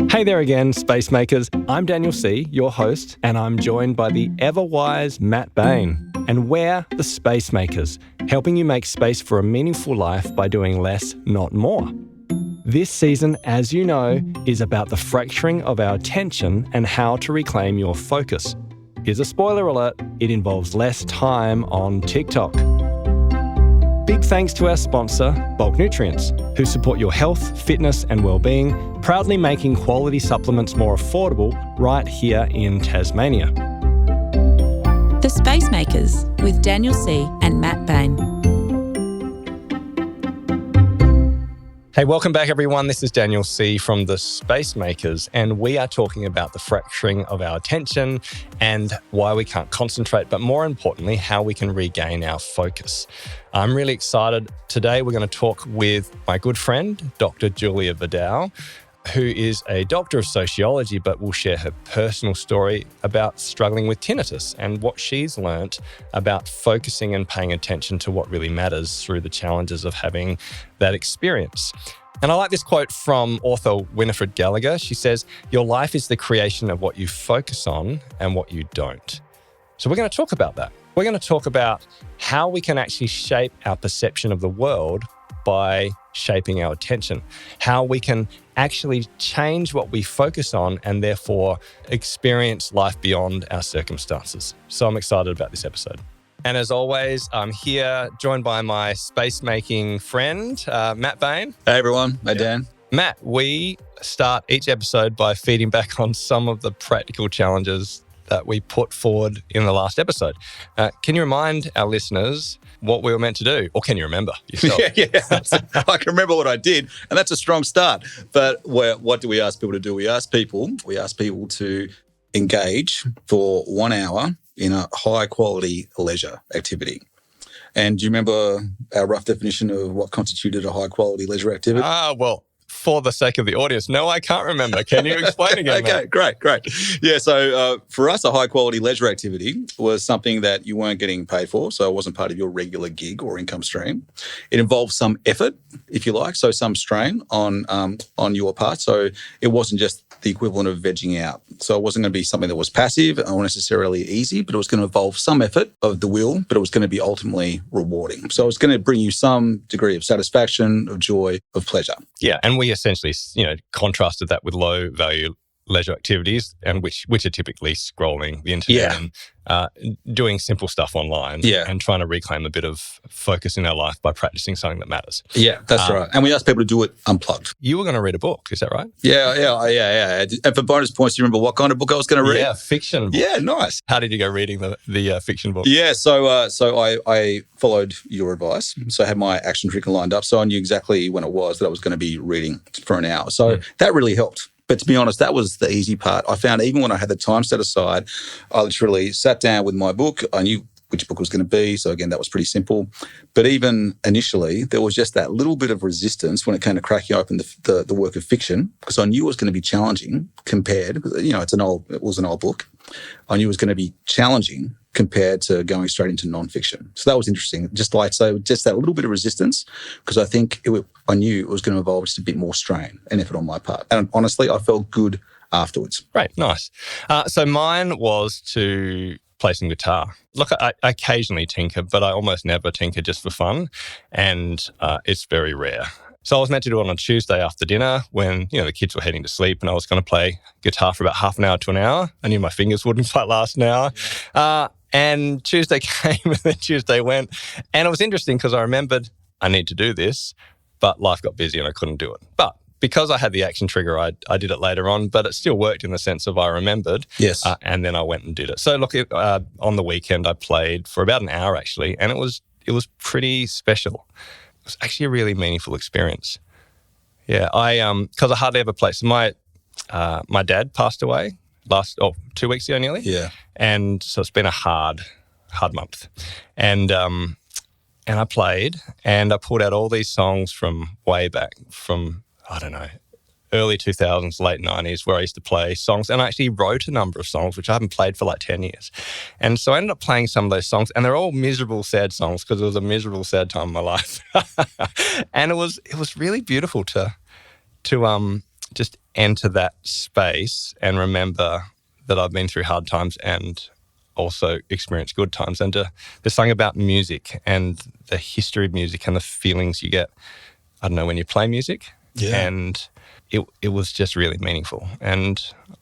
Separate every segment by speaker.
Speaker 1: Hey there again, Space Makers. I'm Daniel C., your host, and I'm joined by the ever-wise Matt Bain. And we're the Space Makers, helping you make space for a meaningful life by doing less, not more. This season, as you know, is about the fracturing of our attention and how to reclaim your focus. Here's a spoiler alert, it involves less time on TikTok. Big thanks to our sponsor, Bulk Nutrients, who support your health, fitness and well-being, proudly making quality supplements more affordable right here in Tasmania.
Speaker 2: The Space Makers with Daniel C. and Matt Bain.
Speaker 1: Hey, welcome back everyone. This is Daniel C. from the Space Makers, and we are talking about the fracturing of our attention and why we can't concentrate, but more importantly, how we can regain our focus. I'm really excited. Today we're going to talk with my good friend, Dr. Julia Verdouw, who is a doctor of sociology, but will share her personal story about struggling with tinnitus and what she's learnt about focusing and paying attention to what really matters through the challenges of having that experience. And I like this quote from author Winifred Gallagher. She says, "Your life is the creation of what you focus on and what you don't." So we're going to talk about that. We're going to talk about how we can actually shape our perception of the world by shaping our attention, how we can actually change what we focus on and therefore experience life beyond our circumstances. So I'm excited about this episode. And as always, I'm here joined by my space-making friend, Matt Bain.
Speaker 3: Hey everyone, hey Dan.
Speaker 1: Matt, we start each episode by feeding back on some of the practical challenges that we put forward in the last episode. Can you remind our listeners what we were meant to do? Or can you remember yourself?
Speaker 3: Yeah. I can remember what I did, and that's a strong start. But what do we ask people to do? We ask people to engage for 1 hour in a high-quality leisure activity. And do you remember our rough definition of what constituted a high-quality leisure activity?
Speaker 1: Well, for the sake of the audience, no, I can't remember. Can you explain again?
Speaker 3: Okay,
Speaker 1: Matt?
Speaker 3: great. Yeah, so for us, a high-quality leisure activity was something that you weren't getting paid for, so it wasn't part of your regular gig or income stream. It involved some effort, if you like, so some strain on your part. So it wasn't just the equivalent of vegging out. So it wasn't going to be something that was passive or necessarily easy, but it was going to involve some effort of the will, but it was going to be ultimately rewarding. So it was going to bring you some degree of satisfaction, of joy, of pleasure.
Speaker 1: Yeah, and we essentially, contrasted that with low value leisure activities, and which are typically scrolling the internet and doing simple stuff online and trying to reclaim a bit of focus in our life by practicing something that matters.
Speaker 3: Yeah, that's right. And we asked people to do it unplugged.
Speaker 1: You were going to read a book, is that right?
Speaker 3: Yeah. And for bonus points, do you remember what kind of book I was going to read?
Speaker 1: Yeah, fiction book.
Speaker 3: Yeah, nice.
Speaker 1: How did you go reading the fiction book?
Speaker 3: Yeah, so I followed your advice. So I had my action trigger lined up. So I knew exactly when it was that I was going to be reading for an hour. So that really helped. But to be honest, that was the easy part. I found even when I had the time set aside, I literally sat down with my book. I knew which book was going to be. So again, that was pretty simple. But even initially, there was just that little bit of resistance when it came to cracking open the work of fiction, because I knew it was going to be challenging compared, it was an old book. I knew it was going to be challenging compared to going straight into nonfiction. So that was interesting. Just that little bit of resistance, because I knew it was going to involve just a bit more strain and effort on my part. And honestly, I felt good afterwards.
Speaker 1: Great, nice. So mine was to play some guitar. Look, I occasionally tinker, but I almost never tinker just for fun, and it's very rare. So I was meant to do it on a Tuesday after dinner when, the kids were heading to sleep, and I was going to play guitar for about half an hour to an hour. I knew my fingers wouldn't quite last an hour. And Tuesday came and then Tuesday went. And it was interesting because I remembered I need to do this, but life got busy and I couldn't do it. But because I had the action trigger, I did it later on, but it still worked in the sense of I remembered.
Speaker 3: Yes.
Speaker 1: And then I went and did it. So look, on the weekend I played for about an hour actually, and it was pretty special. It was actually a really meaningful experience. Yeah, because I hardly ever play. So my dad passed away 2 weeks ago nearly.
Speaker 3: Yeah.
Speaker 1: And so it's been a hard month. And I played and I pulled out all these songs from way back from, I don't know, early 2000s, late 90s, where I used to play songs. And I actually wrote a number of songs, which I haven't played for like 10 years. And so I ended up playing some of those songs, and they're all miserable, sad songs because it was a miserable, sad time in my life. And it was really beautiful to just enter that space and remember that I've been through hard times and also experienced good times. And there's something about music and the history of music and the feelings you get, I don't know, when you play music.
Speaker 3: Yeah.
Speaker 1: And it was just really meaningful. And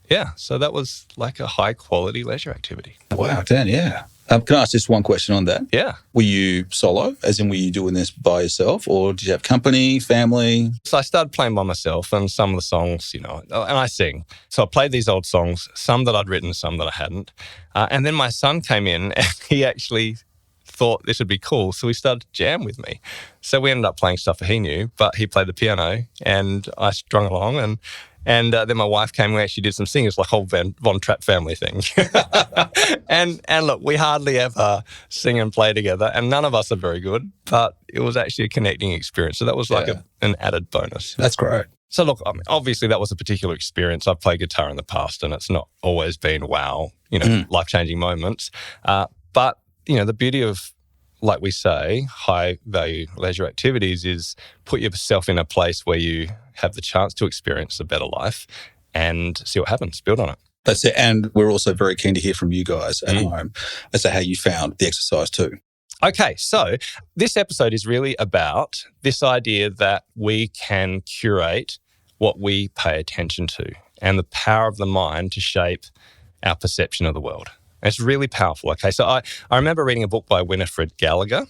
Speaker 1: yeah, so that was like a high quality leisure activity.
Speaker 3: Wow, Dan, yeah. Can I ask just one question on that?
Speaker 1: Yeah.
Speaker 3: Were you solo, as in were you doing this by yourself, or did you have company, family?
Speaker 1: So I started playing by myself, and some of the songs, and I sing. So I played these old songs, some that I'd written, some that I hadn't. And then my son came in and he actually thought this would be cool. So he started to jam with me. So we ended up playing stuff that he knew, but he played the piano and I strung along. And then my wife came and we actually did some singing. It's like a whole Von Trapp family thing. and look, we hardly ever sing and play together, and none of us are very good, but it was actually a connecting experience. So that was like an added bonus.
Speaker 3: That's great.
Speaker 1: So look, I mean, obviously that was a particular experience. I've played guitar in the past and it's not always been wow, life-changing moments. But the beauty of, like we say, high value leisure activities is put yourself in a place where you have the chance to experience a better life and see what happens, build on it.
Speaker 3: That's it. And we're also very keen to hear from you guys at home as to how you found the exercise too.
Speaker 1: Okay, so this episode is really about this idea that we can curate what we pay attention to and the power of the mind to shape our perception of the world. It's really powerful. Okay, so I remember reading a book by Winifred Gallagher,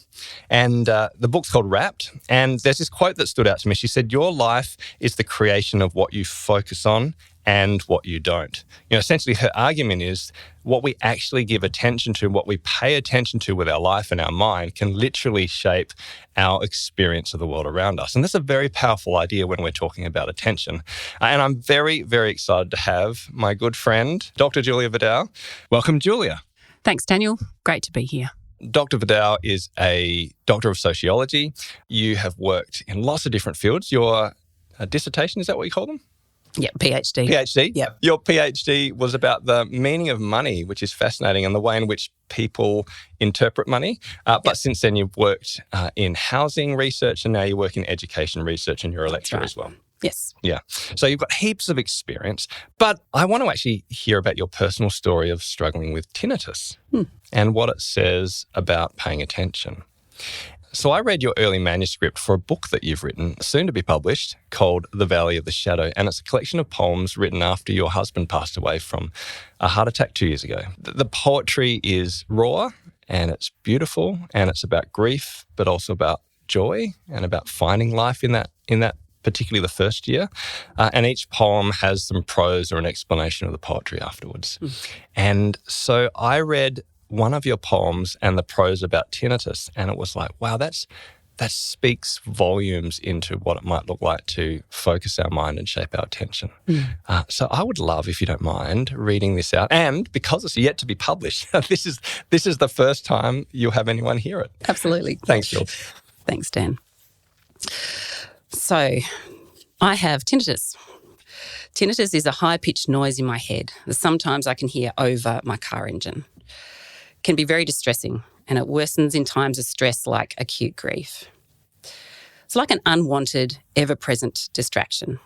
Speaker 1: and the book's called Wrapped. And there's this quote that stood out to me. She said, "Your life is the creation of what you focus on and what you don't." Essentially her argument is what we actually give attention to, what we pay attention to with our life and our mind can literally shape our experience of the world around us. And that's a very powerful idea when we're talking about attention. And I'm very, very excited to have my good friend, Dr. Julia Verdouw. Welcome, Julia.
Speaker 4: Thanks, Daniel. Great to be here.
Speaker 1: Dr. Verdouw is a doctor of sociology. You have worked in lots of different fields. Your dissertation, is that what you call them?
Speaker 4: Yeah, PhD.
Speaker 1: PhD?
Speaker 4: Yep.
Speaker 1: Your PhD was about the meaning of money, which is fascinating, and the way in which people interpret money. But since then, you've worked in housing research, and now you work in education research, and you're a lecturer as well.
Speaker 4: Yes.
Speaker 1: Yeah. So you've got heaps of experience. But I want to actually hear about your personal story of struggling with tinnitus and what it says about paying attention. So I read your early manuscript for a book that you've written, soon to be published, called The Valley of the Shadow. And it's a collection of poems written after your husband passed away from a heart attack 2 years ago. The poetry is raw and it's beautiful and it's about grief, but also about joy and about finding life in that particularly the first year. And each poem has some prose or an explanation of the poetry afterwards. And so I read one of your poems and the prose about tinnitus, and it was like, wow, that speaks volumes into what it might look like to focus our mind and shape our attention. So I would love, if you don't mind, reading this out. And because it's yet to be published, this is the first time you'll have anyone hear it.
Speaker 4: Absolutely.
Speaker 1: Thanks, Jill.
Speaker 4: Thanks, Dan. So I have tinnitus. Tinnitus is a high-pitched noise in my head that sometimes I can hear over my car engine. Can be very distressing, and it worsens in times of stress like acute grief. It's like an unwanted, ever-present distraction.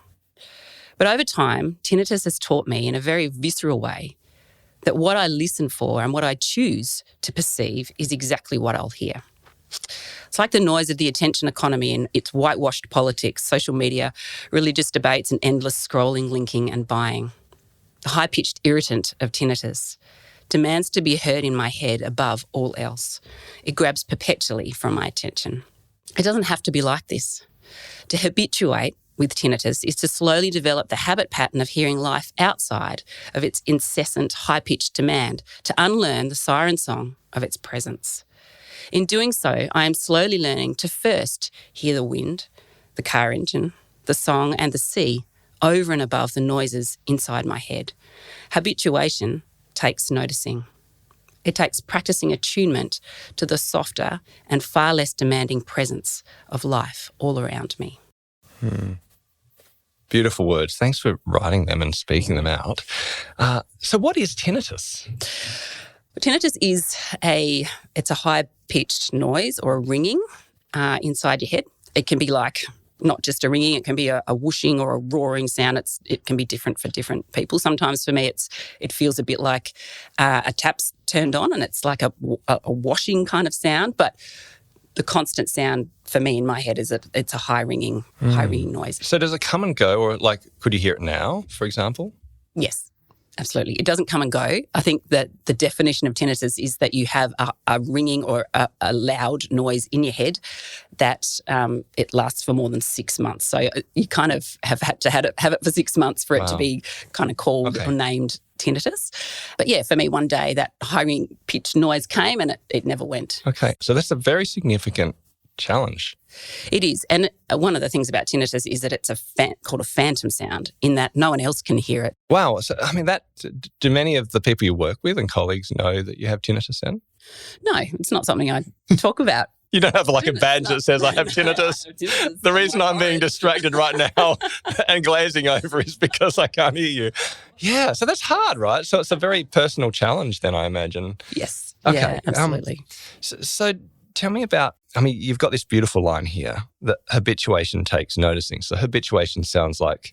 Speaker 4: But over time, tinnitus has taught me in a very visceral way that what I listen for and what I choose to perceive is exactly what I'll hear. It's like the noise of the attention economy and its whitewashed politics, social media, religious debates and endless scrolling, linking and buying. The high-pitched irritant of tinnitus demands to be heard in my head above all else. It grabs perpetually from my attention. It doesn't have to be like this. To habituate with tinnitus is to slowly develop the habit pattern of hearing life outside of its incessant high-pitched demand, to unlearn the siren song of its presence. In doing so, I am slowly learning to first hear the wind, the car engine, the song and the sea over and above the noises inside my head. Habituation takes noticing. It takes practicing attunement to the softer and far less demanding presence of life all around me.
Speaker 1: Beautiful words. Thanks for writing them and speaking them out. So what is tinnitus?
Speaker 4: Tinnitus is it's a high-pitched noise or a ringing inside your head. It can be like not just a ringing, it can be a whooshing or a roaring sound. It can be different for different people. Sometimes for me it feels a bit like a tap's turned on and it's like a washing kind of sound, but the constant sound for me in my head is it's a high ringing noise.
Speaker 1: So does it come and go, or like could you hear it now, for example?
Speaker 4: Yes. Absolutely. It doesn't come and go. I think that the definition of tinnitus is that you have a ringing or a loud noise in your head that it lasts for more than 6 months. So you kind of have had to have it for 6 months for it to be kind of called or named tinnitus. But yeah, for me, one day that high pitched noise came and it never went.
Speaker 1: Okay. So that's a very significant challenge.
Speaker 4: It is. And one of the things about tinnitus is that it's called a phantom sound, in that no one else can hear it.
Speaker 1: Wow. So, I mean, do many of the people you work with and colleagues know that you have tinnitus then?
Speaker 4: No, it's not something I talk about.
Speaker 1: You don't have like a badge that says I have tinnitus. The reason I'm being distracted right now and glazing over is because I can't hear you. Yeah, so that's hard, right? So it's a very personal challenge then, I imagine.
Speaker 4: Yes.
Speaker 1: Okay.
Speaker 4: Yeah, absolutely.
Speaker 1: So tell me about, I mean, you've got this beautiful line here that habituation takes noticing. So habituation sounds like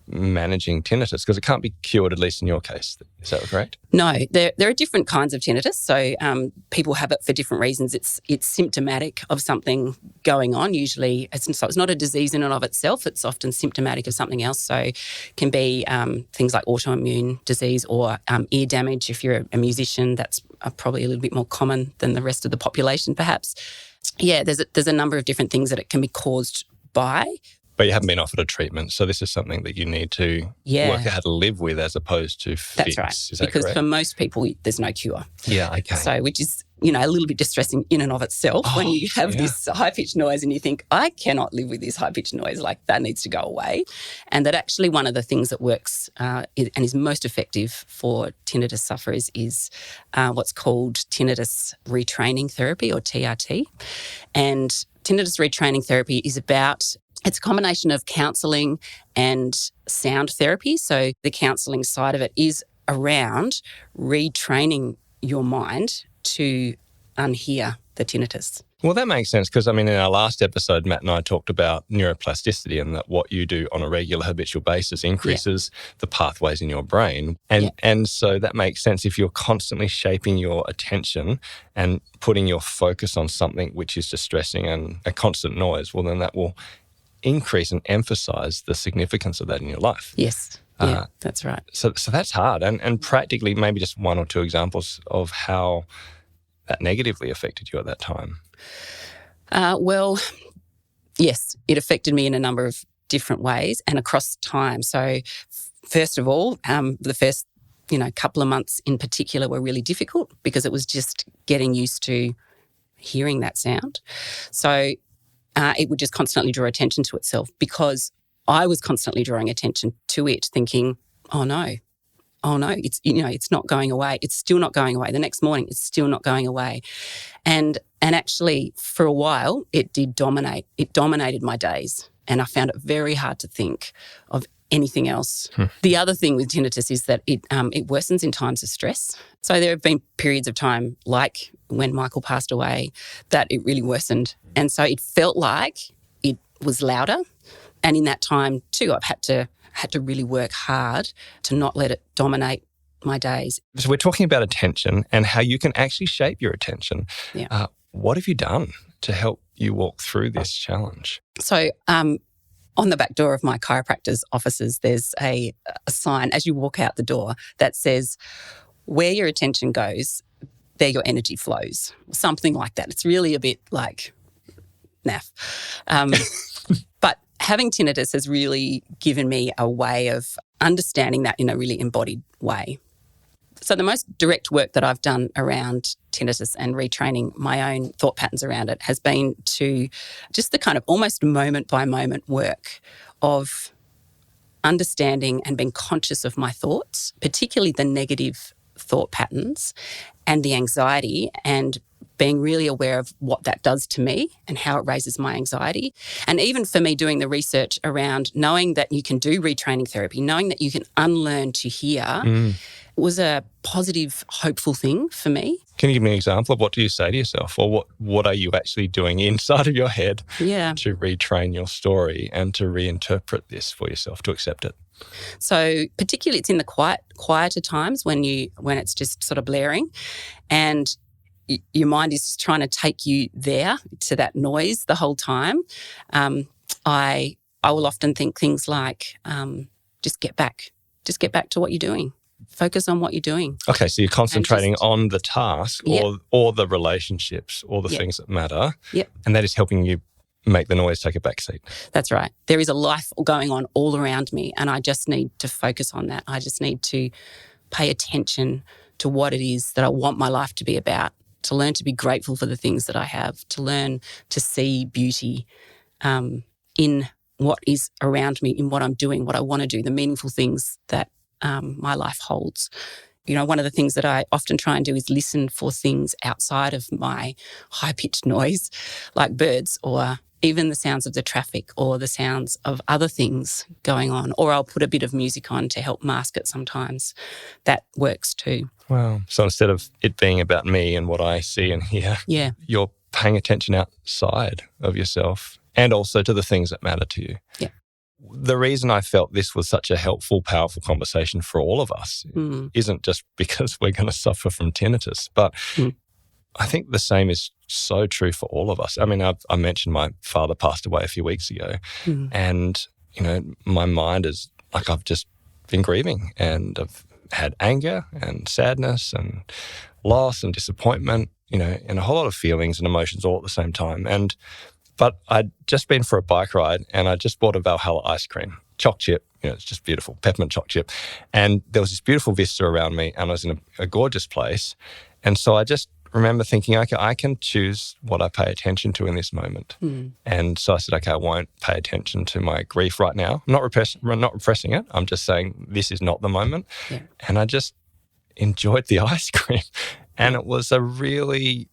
Speaker 1: managing tinnitus because it can't be cured, at least in your case. Is that correct?
Speaker 4: No, there are different kinds of tinnitus. So people have it for different reasons. It's symptomatic of something going on. Usually, it's not a disease in and of itself. It's often symptomatic of something else. So it can be things like autoimmune disease or ear damage. If you're a musician, that's probably a little bit more common than the rest of the population, perhaps. Yeah, there's a number of different things that it can be caused by.
Speaker 1: But you haven't been offered a treatment, so this is something that you need to work out how to live with as opposed to fix.
Speaker 4: That's right.
Speaker 1: Is that
Speaker 4: because
Speaker 1: correct?
Speaker 4: for most people, there's no cure.
Speaker 1: Yeah, okay.
Speaker 4: So, which is, a little bit distressing in and of itself when you have this high-pitched noise and you think, I cannot live with this high-pitched noise, like that needs to go away. And that actually one of the things that works and is most effective for tinnitus sufferers is what's called tinnitus retraining therapy, or TRT. And tinnitus retraining therapy is it's a combination of counselling and sound therapy. So the counselling side of it is around retraining your mind to unhear the tinnitus.
Speaker 1: Well, that makes sense because, in our last episode, Matt and I talked about neuroplasticity and that what you do on a regular habitual basis increases the pathways in your brain. And so that makes sense if you're constantly shaping your attention and putting your focus on something which is distressing and a constant noise, well, then that will increase and emphasize the significance of that in your life.
Speaker 4: Yes. Yeah, that's right.
Speaker 1: So that's hard. And practically, maybe just one or two examples of how that negatively affected you at that time.
Speaker 4: Well, yes, it affected me in a number of different ways and across time. So first of all, the first, couple of months in particular were really difficult because it was just getting used to hearing that sound. So it would just constantly draw attention to itself because I was constantly drawing attention to it, thinking, oh no, it's, it's not going away. It's still not going away. The next morning, it's still not going away. And actually, for a while, it did dominate. It dominated my days. And I found it very hard to think of anything else. The other thing with tinnitus is that it worsens in times of stress. So there have been periods of time, like when Michael passed away, that it really worsened. And so it felt like it was louder. And in that time too, I've had to really work hard to not let it dominate my days.
Speaker 1: So we're talking about attention and how you can actually shape your attention.
Speaker 4: Yeah.
Speaker 1: What have you done to help you walk through this challenge?
Speaker 4: So on the back door of my chiropractor's offices, there's a sign as you walk out the door that says, where your attention goes, there your energy flows. Something like that. It's really a bit like naff. But having tinnitus has really given me a way of understanding that in a really embodied way. So the most direct work that I've done around tinnitus and retraining my own thought patterns around it has been to just the kind of almost moment by moment work of understanding and being conscious of my thoughts, particularly the negative thought patterns and the anxiety, and being really aware of what that does to me and how it raises my anxiety. And even for me doing the research around knowing that you can do retraining therapy, knowing that you can unlearn to hear was a positive, hopeful thing for me.
Speaker 1: Can you give me an example of what do you say to yourself, or what are you actually doing inside of your head to retrain your story and to reinterpret this for yourself, to accept it?
Speaker 4: So particularly it's in the quieter times when it's just sort of blaring and your mind is just trying to take you there to that noise the whole time. I will often think things like, just get back to what you're doing. Focus on what you're doing.
Speaker 1: Okay, so you're concentrating on the task or the relationships or the things that matter.
Speaker 4: Yep.
Speaker 1: And that is helping you make the noise take a backseat.
Speaker 4: That's right. There is a life going on all around me and I just need to focus on that. I just need to pay attention to what it is that I want my life to be about, to learn to be grateful for the things that I have, to learn to see beauty in what is around me, in what I'm doing, what I want to do, the meaningful things that my life holds. You know, one of the things that I often try and do is listen for things outside of my high-pitched noise, like birds or even the sounds of the traffic or the sounds of other things going on, or I'll put a bit of music on to help mask it sometimes. That works too.
Speaker 1: Wow. So instead of it being about me and what I see and hear, you're paying attention outside of yourself and also to the things that matter to you.
Speaker 4: Yeah.
Speaker 1: The reason I felt this was such a helpful, powerful conversation for all of us isn't just because we're going to suffer from tinnitus, but I think the same is so true for all of us. I mean, I mentioned my father passed away a few weeks ago and, you know, my mind is like I've just been grieving and I've had anger and sadness and loss and disappointment, you know, and a whole lot of feelings and emotions all at the same time. But I'd just been for a bike ride and I just bought a Valhalla ice cream, choc chip, you know, it's just beautiful, peppermint choc chip. And there was this beautiful vista around me and I was in a gorgeous place. And so I just remember thinking, okay, I can choose what I pay attention to in this moment. And so I said, okay, I won't pay attention to my grief right now. I'm not repressing it. I'm just saying this is not the moment. Yeah. And I just enjoyed the ice cream. And it was a really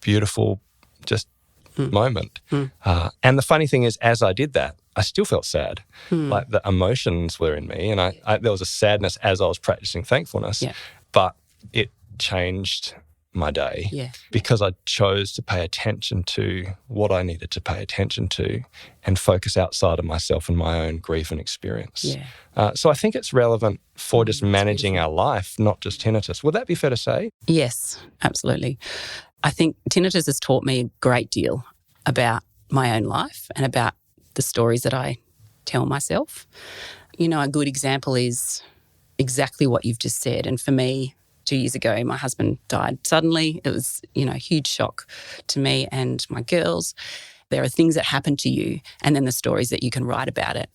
Speaker 1: beautiful just moment. And the funny thing is, as I did that, I still felt sad. Like the emotions were in me and I there was a sadness as I was practicing thankfulness, but it changed my day because I chose to pay attention to what I needed to pay attention to and focus outside of myself and my own grief and experience. So I think it's relevant for just managing our life, not just tinnitus. Would that be fair to say?
Speaker 4: Yes, absolutely. I think tinnitus has taught me a great deal about my own life and about the stories that I tell myself. You know, a good example is exactly what you've just said. And for me, 2 years ago, my husband died suddenly. It was, you know, a huge shock to me and my girls. There are things that happen to you and then the stories that you can write about it.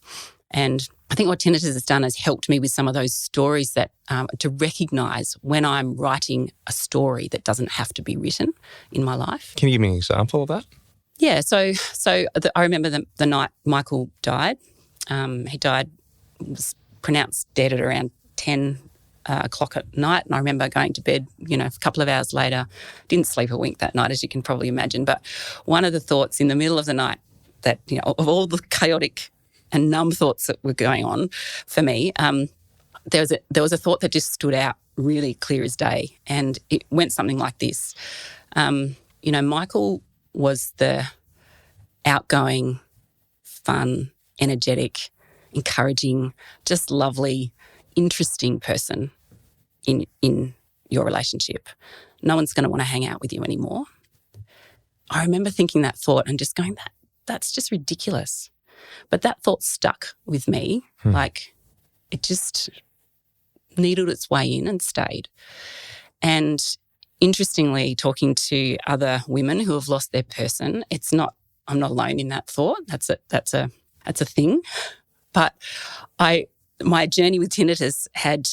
Speaker 4: And I think what tinnitus has done is helped me with some of those stories that to recognise when I'm writing a story that doesn't have to be written in my life.
Speaker 1: Can you give me an example of that?
Speaker 4: Yeah, so I remember the night Michael died. He died, was pronounced dead at around 10 o'clock at night. And I remember going to bed, you know, a couple of hours later. Didn't sleep a wink that night, as you can probably imagine. But one of the thoughts in the middle of the night that, you know, of all the chaotic and numb thoughts that were going on for me, there was a thought that just stood out really clear as day. And it went something like this. You know, Michael was the outgoing, fun, energetic, encouraging, just lovely, interesting person in your relationship. No one's going to want to hang out with you anymore. I remember thinking that thought and just going, that's just ridiculous. But that thought stuck with me. Like it just needled its way in and stayed. And interestingly, talking to other women who have lost their person, I'm not alone in that thought. That's a thing. But my journey with tinnitus had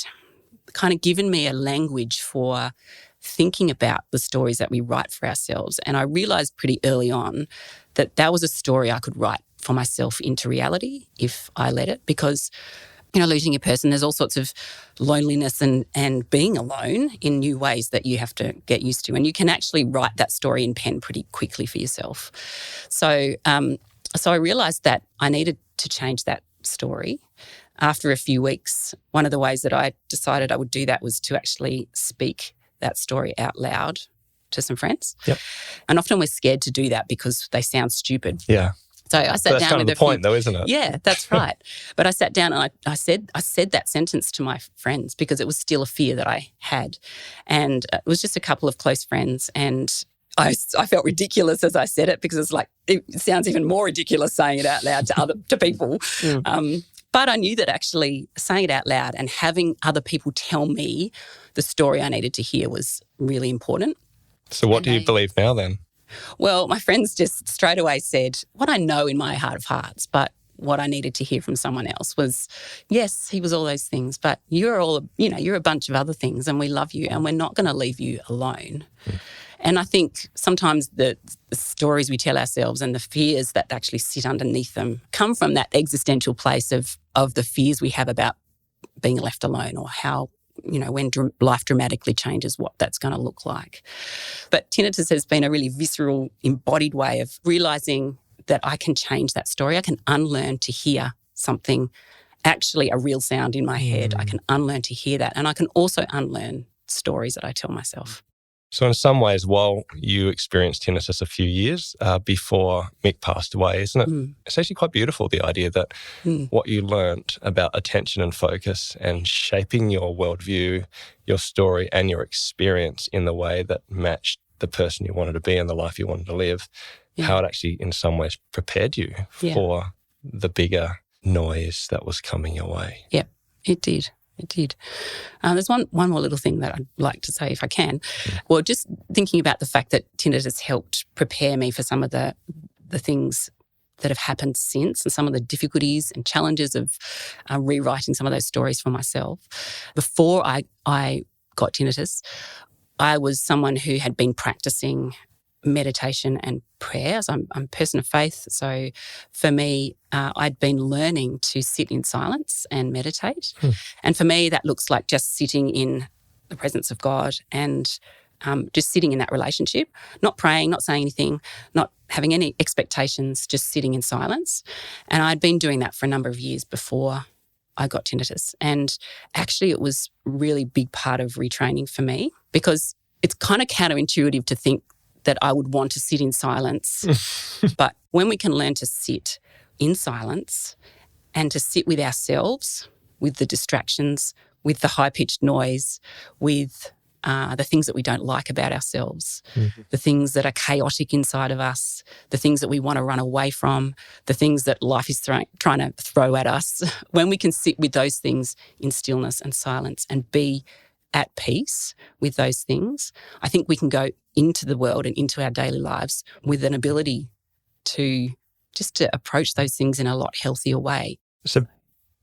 Speaker 4: kind of given me a language for thinking about the stories that we write for ourselves. And I realised pretty early on that was a story I could write for myself into reality if I let it, because losing a person, there's all sorts of loneliness and being alone in new ways that you have to get used to. And you can actually write that story in pen pretty quickly for yourself. So I realised that I needed to change that story. After a few weeks, one of the ways that I decided I would do that was to actually speak that story out loud to some friends.
Speaker 1: Yep.
Speaker 4: And often we're scared to do that because they sound stupid.
Speaker 1: Yeah.
Speaker 4: So I sat down with
Speaker 1: that's kind of the point, though, isn't it?
Speaker 4: Yeah, that's right. But I sat down and I said that sentence to my friends because it was still a fear that I had. And it was just a couple of close friends. And I felt ridiculous as I said it because it's like, it sounds even more ridiculous saying it out loud to people. But I knew that actually saying it out loud and having other people tell me the story I needed to hear was really important.
Speaker 1: So what do you believe now then?
Speaker 4: Well, my friends just straight away said what I know in my heart of hearts, but what I needed to hear from someone else was, yes, he was all those things, but you're a bunch of other things and we love you and we're not going to leave you alone. And I think sometimes the stories we tell ourselves and the fears that actually sit underneath them come from that existential place of the fears we have about being left alone or how, when life dramatically changes, what that's going to look like. But tinnitus has been a really visceral, embodied way of realising that I can change that story. I can unlearn to hear something, actually a real sound in my head. I can unlearn to hear that. And I can also unlearn stories that I tell myself.
Speaker 1: So in some ways, while you experienced tinnitus a few years before Mick passed away, isn't it? It's actually quite beautiful, the idea that what you learnt about attention and focus and shaping your worldview, your story and your experience in the way that matched the person you wanted to be and the life you wanted to live, how it actually in some ways prepared you for the bigger noise that was coming your way.
Speaker 4: Yeah, it did. It did. There's one more little thing that I'd like to say if I can. Well, just thinking about the fact that tinnitus helped prepare me for some of the things that have happened since and some of the difficulties and challenges of rewriting some of those stories for myself. Before I got tinnitus, I was someone who had been practicing meditation and prayer. So I'm a person of faith. So for me, I'd been learning to sit in silence and meditate. And for me, that looks like just sitting in the presence of God and just sitting in that relationship, not praying, not saying anything, not having any expectations, just sitting in silence. And I'd been doing that for a number of years before I got tinnitus. And actually it was a really big part of retraining for me because it's kind of counterintuitive to think that I would want to sit in silence. But when we can learn to sit in silence and to sit with ourselves, with the distractions, with the high-pitched noise, with the things that we don't like about ourselves, the things that are chaotic inside of us, the things that we want to run away from, the things that life is trying to throw at us, when we can sit with those things in stillness and silence and be at peace with those things, I think we can go into the world and into our daily lives with an ability to approach those things in a lot healthier way.
Speaker 1: It's a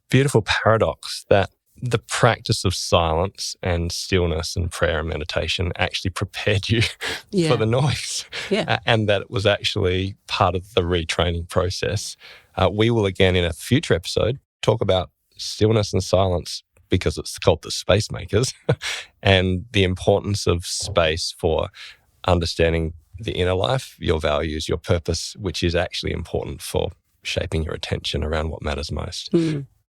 Speaker 1: beautiful paradox that the practice of silence and stillness and prayer and meditation actually prepared you for the noise. And that it was actually part of the retraining process. We will again in a future episode talk about stillness and silence because it's called the Space Makers and the importance of space for understanding the inner life, your values, your purpose, which is actually important for shaping your attention around what matters most.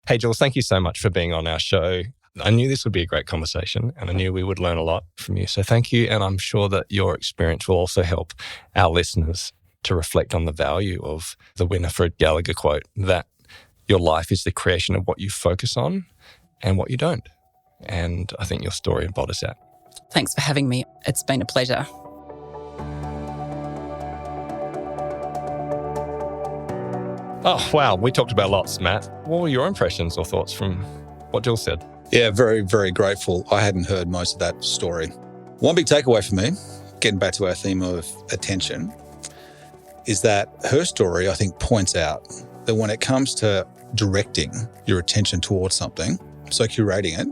Speaker 1: Hey, Jules, thank you so much for being on our show. I knew this would be a great conversation and I knew we would learn a lot from you. So thank you. And I'm sure that your experience will also help our listeners to reflect on the value of the Winifred Gallagher quote that your life is the creation of what you focus on and what you don't. And I think your story embodies that.
Speaker 4: Thanks for having me. It's been a pleasure.
Speaker 1: Oh, wow. We talked about lots, Matt. What were your impressions or thoughts from what Jill said?
Speaker 3: Yeah, very, very grateful. I hadn't heard most of that story. One big takeaway for me, getting back to our theme of attention, is that her story, I think, points out that when it comes to directing your attention towards something, so curating it,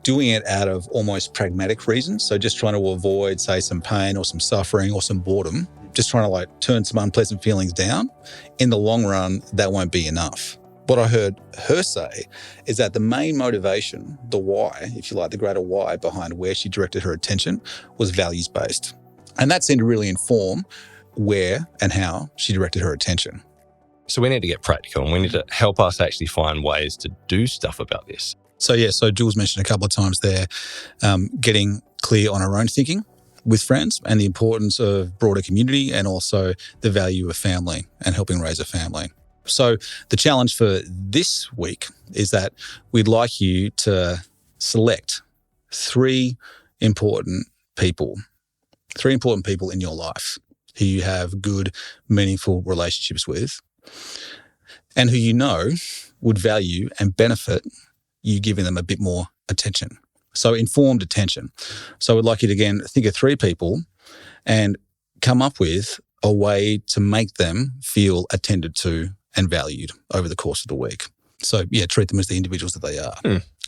Speaker 3: doing it out of almost pragmatic reasons, so just trying to avoid, say, some pain or some suffering or some boredom, just trying to turn some unpleasant feelings down, in the long run, that won't be enough. what I heard her say is that the main motivation, the why, if you like, the greater why behind where she directed her attention was values-based. And that seemed to really inform where and how she directed her attention.
Speaker 1: So we need to get practical and we need to help us actually find ways to do stuff about this.
Speaker 3: So Jules mentioned a couple of times there, getting clear on her own thinking with friends and the importance of broader community and also the value of family and helping raise a family. So the challenge for this week is that we'd like you to select three important people in your life who you have good, meaningful relationships with and who you know would value and benefit you giving them a bit more attention. So informed attention. So we'd like you to, again, think of three people and come up with a way to make them feel attended to and valued over the course of the week. So, treat them as the individuals that they are.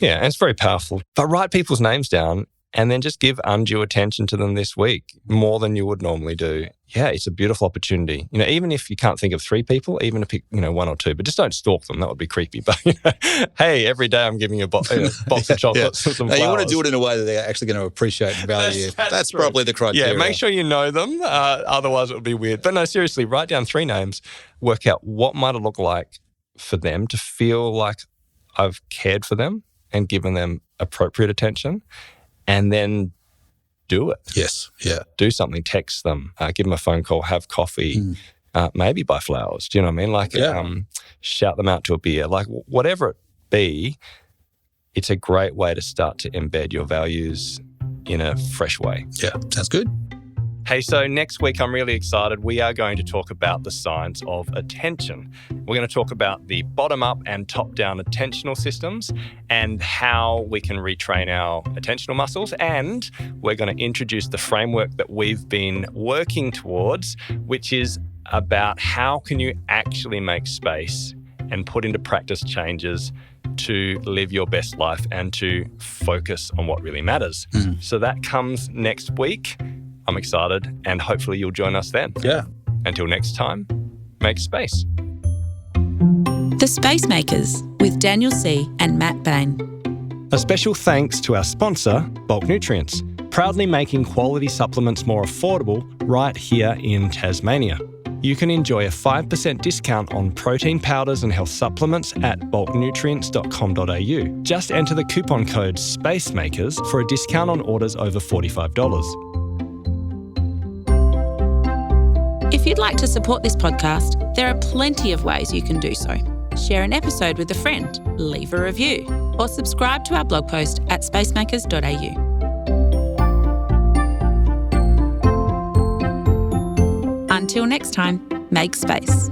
Speaker 1: Yeah, and it's very powerful. But write people's names down and then just give undue attention to them this week, more than you would normally do. Yeah, it's a beautiful opportunity. Even if you can't think of three people, even to pick, one or two, but just don't stalk them. That would be creepy. But, hey, every day I'm giving you a box of chocolates and some flowers.
Speaker 3: You want to do it in a way that they're actually going to appreciate and value. That's probably the criteria.
Speaker 1: Yeah, make sure you know them. Otherwise, it would be weird. But no, seriously, write down three names, work out what might it look like for them to feel like I've cared for them and given them appropriate attention, and then do it.
Speaker 3: Yes, yeah.
Speaker 1: Do something, text them, give them a phone call, have coffee, maybe buy flowers. Do you know what I mean? Shout them out to a beer. Whatever it be, it's a great way to start to embed your values in a fresh way.
Speaker 3: Yeah, sounds good.
Speaker 1: Hey, so next week I'm really excited. We are going to talk about the science of attention. We're going to talk about the bottom-up and top-down attentional systems and how we can retrain our attentional muscles. And we're going to introduce the framework that we've been working towards, which is about how can you actually make space and put into practice changes to live your best life and to focus on what really matters. So that comes next week. I'm excited, and hopefully you'll join us then.
Speaker 3: Yeah.
Speaker 1: Until next time, make space.
Speaker 2: The Space Makers with Daniel C. and Matt Bain.
Speaker 1: A special thanks to our sponsor, Bulk Nutrients, proudly making quality supplements more affordable right here in Tasmania. You can enjoy a 5% discount on protein powders and health supplements at bulknutrients.com.au. Just enter the coupon code SPACEMAKERS for a discount on orders over $45.
Speaker 2: If you'd like to support this podcast, there are plenty of ways you can do so. Share an episode with a friend, leave a review, or subscribe to our blog post at spacemakers.au. Until next time, make space.